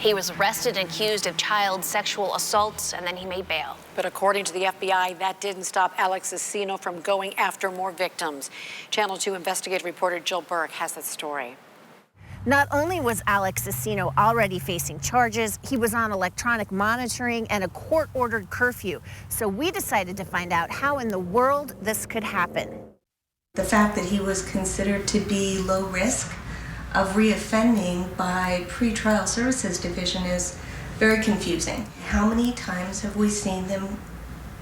He was arrested and accused of child sexual assaults, and then he made bail. But according to the FBI, that didn't stop Alex Asino from going after more victims. Channel 2 investigative reporter Jill Burke has that story. Not only was Alex Asino already facing charges, he was on electronic monitoring and a court-ordered curfew. So we decided to find out how in the world this could happen. The fact that he was considered to be low risk of reoffending by Pretrial Services Division is very confusing. How many times have we seen them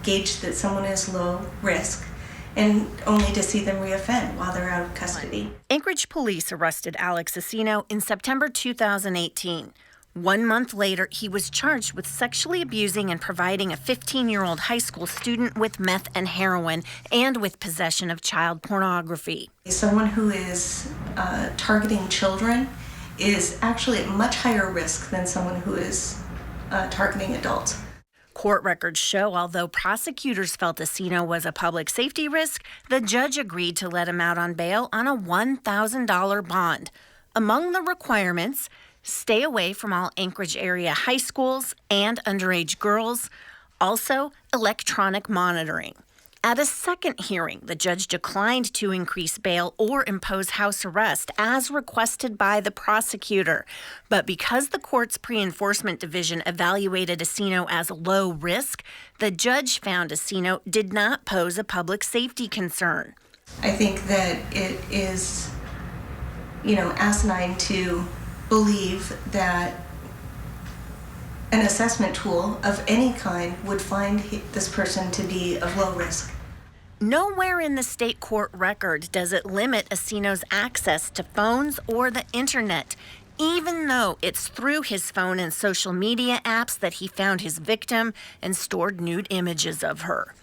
gauge that someone is low risk and only to see them reoffend while they're out of custody? Anchorage police arrested Alex Asino in September 2018. 1 month later, he was charged with sexually abusing and providing a 15-year-old high school student with meth and heroin and with possession of child pornography. Someone who is targeting children is actually at much higher risk than someone who is targeting adults. Court records show although prosecutors felt Asino was a public safety risk, the judge agreed to let him out on bail on a $1,000 bond. Among the requirements, stay away from all Anchorage area high schools and underage girls. Also, electronic monitoring. At a second hearing, the judge declined to increase bail or impose house arrest as requested by the prosecutor. But because the court's pre-enforcement division evaluated Asino as low risk, the judge found Asino did not pose a public safety concern. I think that it is, asinine to believe that an assessment tool of any kind would find this person to be of low risk. Nowhere in the state court record does it limit Asino's access to phones or the internet, even though it's through his phone and social media apps that he found his victim and stored nude images of her.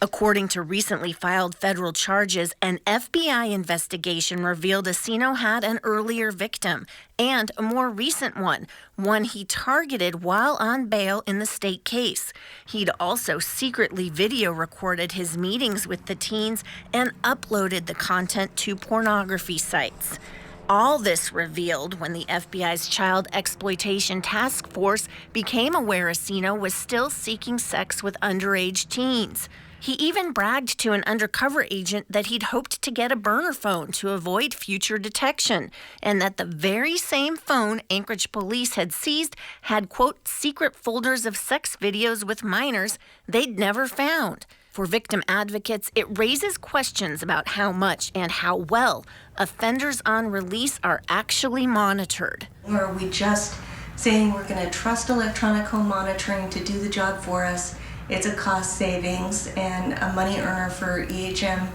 According to recently filed federal charges, an FBI investigation revealed Asino had an earlier victim and a more recent one he targeted while on bail in the state case. He'd also secretly video recorded his meetings with the teens and uploaded the content to pornography sites. All this revealed when the FBI's Child Exploitation Task Force became aware Asino was still seeking sex with underage teens. He even bragged to an undercover agent that he'd hoped to get a burner phone to avoid future detection, and that the very same phone Anchorage police had seized had, quote, secret folders of sex videos with minors they'd never found. For victim advocates, it raises questions about how much and how well offenders on release are actually monitored. Or are we just saying we're going to trust electronic home monitoring to do the job for us? It's a cost savings and a money earner for EHM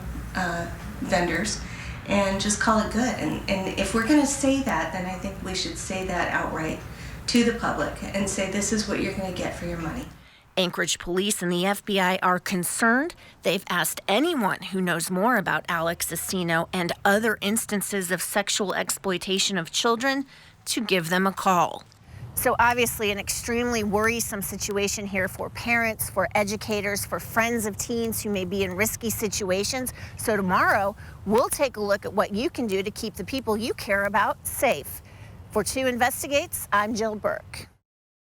vendors, and just call it good. And if we're going to say that, then I think we should say that outright to the public and say this is what you're going to get for your money. Anchorage police and the FBI are concerned. They've asked anyone who knows more about Alex Asino and other instances of sexual exploitation of children to give them a call. So obviously an extremely worrisome situation here for parents, for educators, for friends of teens who may be in risky situations. So tomorrow, we'll take a look at what you can do to keep the people you care about safe. For 2 Investigates, I'm Jill Burke.